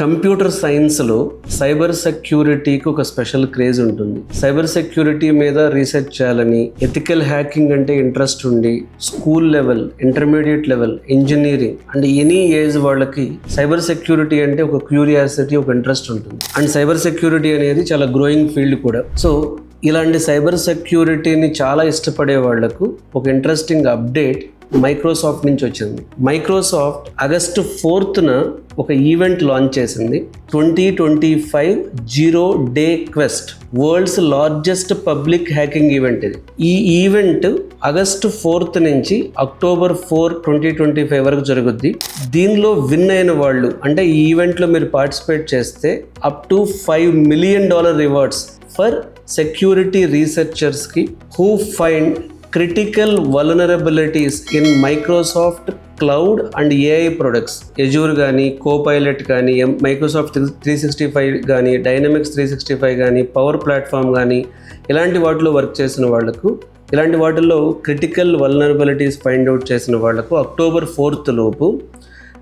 Computer సైన్స్లో cyber సెక్యూరిటీకి ఒక special craze ఉంటుంది. సైబర్ సెక్యూరిటీ మీద రీసెర్చ్ చేయాలని, ఎథికల్ హ్యాకింగ్ అంటే ఇంట్రెస్ట్ ఉండి, school level, intermediate level, engineering and any age వాళ్ళకి సైబర్ సెక్యూరిటీ అంటే ఒక క్యూరియాసిటీ, ఒక ఇంట్రెస్ట్ ఉంటుంది. అండ్ సైబర్ సెక్యూరిటీ అనేది చాలా గ్రోయింగ్ ఫీల్డ్ కూడా. సో ఇలాంటి సైబర్ సెక్యూరిటీని చాలా ఇష్టపడే వాళ్లకు ఒక ఇంట్రెస్టింగ్ అప్డేట్ మైక్రోసాఫ్ట్ నుంచి వచ్చింది. మైక్రోసాఫ్ట్ ఆగస్టు 4న ఒక ఈవెంట్ లాంచ్ చేసింది. 2025 zero day quest, world's largest public hacking event ఇది. ఈ ఈవెంట్ ఆగస్టు 4 నుంచి అక్టోబర్ 4, 2025 వరకు జరుగుద్ది. దీనిలో విన్ అయిన వాళ్ళు, అంటే ఈ ఈవెంట్లో మీరు పార్టిసిపేట్ చేస్తే up to $5 million rewards for security రీసెర్చర్స్కి who find critical vulnerabilities in Microsoft cloud and AI products. Azure కానీ, కోపైలట్ కానీ, మైక్రోసాఫ్ట్ 365 కానీ, డైనమిక్స్ 365 కానీ, పవర్ ప్లాట్ఫామ్ కానీ, ఇలాంటి వాటిలో వర్క్ చేసిన వాళ్లకు, ఇలాంటి వాటిల్లో క్రిటికల్ వల్నరబిలిటీస్ ఫైండ్ అవుట్ చేసిన వాళ్లకు అక్టోబర్ 4 లోపు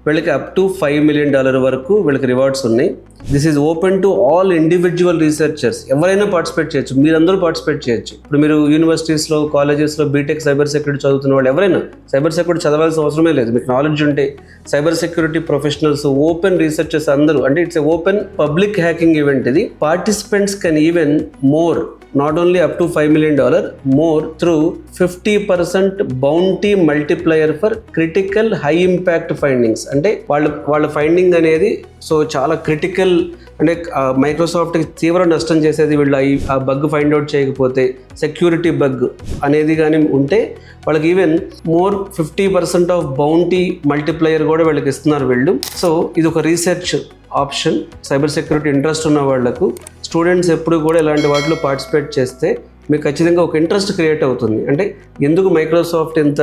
వీళ్ళకి అప్ టు $5 million వరకు వీళ్ళకి రివార్డ్స్ ఉన్నాయి. This is open to all individual researchers. ఎవరైనా పార్టిసిపేట్ చేయొచ్చు, మీరందరూ పార్టిసిపేట్ చేయొచ్చు. ఇప్పుడు మీరు యూనివర్సిటీస్లో, కాలేజెస్లో బీటెక్ సైబర్ సెక్యూరిటీ చదువుతున్న వాళ్ళు ఎవరైనా సైబర్ సెక్యూరిటీ చదవాల్సిన అవసరమే లేదు. మీకు నాలెడ్జ్ ఉంటే cyber security professionals, open researchers అందరూ, అంటే it's a open public hacking event ఇది. Participants can even more, not only up to $5 million, more through 50% bounty multiplier for critical high impact findings. అంటే వాళ్ళ ఫైండింగ్ అనేది so చాలా critical, అంటే మైక్రోసాఫ్ట్కి తీవ్ర నష్టం చేసేది వీళ్ళు ఆ బగ్ ఫైండ్ అవుట్ చేయకపోతే, సెక్యూరిటీ బగ్ అనేది కానీ ఉంటే వాళ్ళకి even more 50% of bounty multiplier కూడా వీళ్ళకి ఇస్తున్నారు వీళ్ళు. సో ఇది ఒక research option. Cyber security interest ఉన్న వాళ్లకు, స్టూడెంట్స్ ఎప్పుడు కూడా ఇలాంటి వాటిలో పార్టిసిపేట్ చేస్తే మీకు ఖచ్చితంగా ఒక ఇంట్రెస్ట్ క్రియేట్ అవుతుంది. అంటే ఎందుకు మైక్రోసాఫ్ట్ ఇంత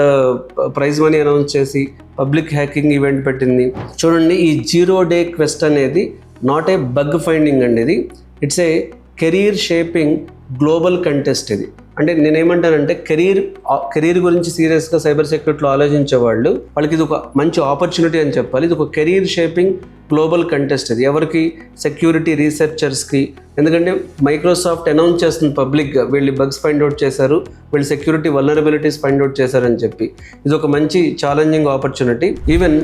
ప్రైజ్ మనీ అనౌన్స్ చేసి పబ్లిక్ హ్యాకింగ్ ఈవెంట్ పెట్టింది చూడండి. ఈ జీరో డే క్వెస్ట్ అనేది నాట్ ఏ బగ్ ఫైండింగ్ అండి, ఇది it's a career shaping global contest. ఇది అంటే నేనేమంటానంటే కెరీర్ గురించి సీరియస్గా సైబర్ సెక్యూరిటీలో ఆలోచించే వాళ్ళకి ఇది ఒక మంచి ఆపర్చునిటీ అని చెప్పాలి. ఇది ఒక కెరీర్ షేపింగ్ గ్లోబల్ కంటెస్ట్. ఇది ఎవరికి? సెక్యూరిటీ రీసెర్చర్స్కి. ఎందుకంటే మైక్రోసాఫ్ట్ అనౌన్స్ చేస్తుంది పబ్లిక్గా, వీళ్ళు బగ్స్ ఫైండ్ అవుట్ చేశారు, వీళ్ళు సెక్యూరిటీ వల్నరబిలిటీస్ ఫైండ్ అవుట్ చేశారని చెప్పి. ఇది ఒక మంచి ఛాలెంజింగ్ ఆపర్చునిటీ. ఈవెన్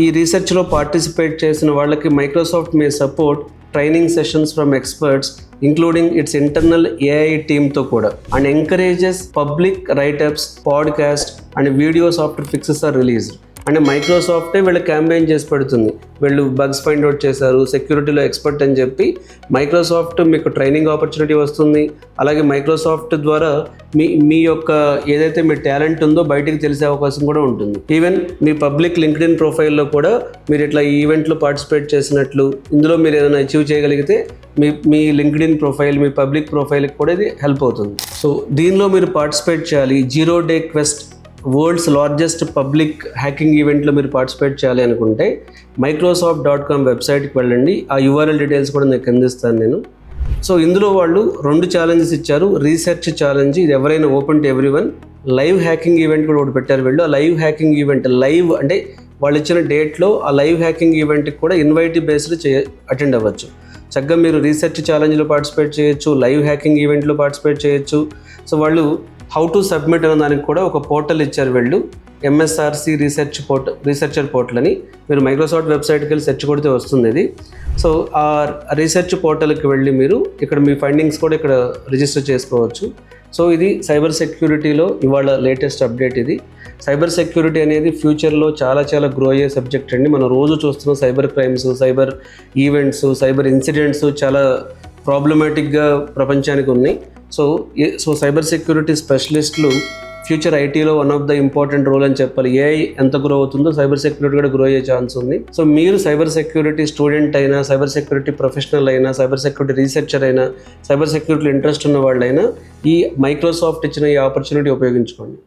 ఈ రీసెర్చ్లో పార్టిసిపేట్ చేసిన వాళ్ళకి Microsoft may support training sessions from experts including its internal AI టీమ్తో కూడా, and encourages public writeups, podcast and video software fixes are released. అంటే మైక్రోసాఫ్టే వీళ్ళు క్యాంపెయిన్ చేసి పెడుతుంది, వీళ్ళు బగ్స్ ఫైండ్ అవుట్ చేశారు, సెక్యూరిటీలో ఎక్స్పర్ట్ అని చెప్పి. మైక్రోసాఫ్ట్ మీకు ట్రైనింగ్ ఆపర్చునిటీ వస్తుంది. అలాగే మైక్రోసాఫ్ట్ ద్వారా మీ యొక్క ఏదైతే మీ టాలెంట్ ఉందో బయటికి తెలిసే అవకాశం కూడా ఉంటుంది. ఈవెన్ మీ పబ్లిక్ లింక్డ్ఇన్ ప్రొఫైల్లో కూడా మీరు ఇట్లా ఈ ఈవెంట్లో పార్టిసిపేట్ చేసినట్లు, ఇందులో మీరు ఏదైనా అచీవ్ చేయగలిగితే మీ లింక్డ్ఇన్ ప్రొఫైల్, మీ పబ్లిక్ ప్రొఫైల్కి కూడా ఇది హెల్ప్ అవుతుంది. సో దీనిలో మీరు పార్టిసిపేట్ చేయాలి. Zero day quest, world's largest public hacking ఈవెంట్లో మీరు పార్టిసిపేట్ చేయాలి అనుకుంటే microsoft.com వెబ్సైట్కి వెళ్ళండి. ఆ URL డీటెయిల్స్ కూడా నేను అందిస్తాను నేను. సో ఇందులో వాళ్ళు 2 ఛాలెంజెస్ ఇచ్చారు. రీసెర్చ్ ఛాలెంజ్, ఇది ఎవరైనా open to everyone. Live hacking event కూడా ఒకటి పెట్టారు వీళ్ళు. ఆ లైవ్ హ్యాకింగ్ ఈవెంట్ లైవ్ అంటే వాళ్ళు ఇచ్చిన డేట్లో ఆ లైవ్ హ్యాకింగ్ ఈవెంట్కి కూడా ఇన్వైట్ బేస్డ్ అటెండ్ అవ్వచ్చు. చక్కగా మీరు రీసెర్చ్ ఛాలెంజ్లో పార్టిసిపేట్ చేయొచ్చు, లైవ్ హ్యాకింగ్ ఈవెంట్లో పార్టిసిపేట్ చేయొచ్చు. సో వాళ్ళు హౌ టు సబ్మిట్ అనే దానికి కూడా ఒక పోర్టల్ ఇచ్చారు వీళ్ళు, MSRC రీసెర్చర్ పోర్టల్ అని. మీరు మైక్రోసాఫ్ట్ వెబ్సైట్కి వెళ్ళి సెర్చ్ కొడితే వస్తుంది ఇది. సో ఆ రీసెర్చ్ పోర్టల్కి వెళ్ళి మీరు ఇక్కడ మీ ఫైండింగ్స్ కూడా ఇక్కడ రిజిస్టర్ చేసుకోవచ్చు. సో ఇది సైబర్ సెక్యూరిటీలో ఇవాళ లేటెస్ట్ అప్డేట్ ఇది. సైబర్ సెక్యూరిటీ అనేది ఫ్యూచర్లో చాలా చాలా గ్రో అయ్యే సబ్జెక్ట్ అండి. మనం రోజు చూస్తున్న cyber crimes, cyber events, cyber incidents చాలా ప్రాబ్లమాటిక్గా ప్రపంచానికి ఉన్నాయి. సో సైబర్ సెక్యూరిటీ స్పెషలిస్టులు ఫ్యూచర్ ఐటీలో one of the important role అని చెప్పాలి. ఏఐ ఎంత గ్రో అవుతుందో సైబర్ సెక్యూరిటీ కూడా గ్రో అయ్యే ఛాన్స్ ఉంది. సో మీరు సైబర్ సెక్యూరిటీ స్టూడెంట్ అయినా, సైబర్ సెక్యూరిటీ ప్రొఫెషనల్ అయినా, సైబర్ సెక్యూరిటీ రీసెర్చర్ అయినా, సైబర్ సెక్యూరిటీలో ఇంట్రెస్ట్ ఉన్న వాళ్ళైనా ఈ మైక్రోసాఫ్ట్ ఇచ్చిన ఈ ఆపర్చునిటీ ఉపయోగించుకోండి.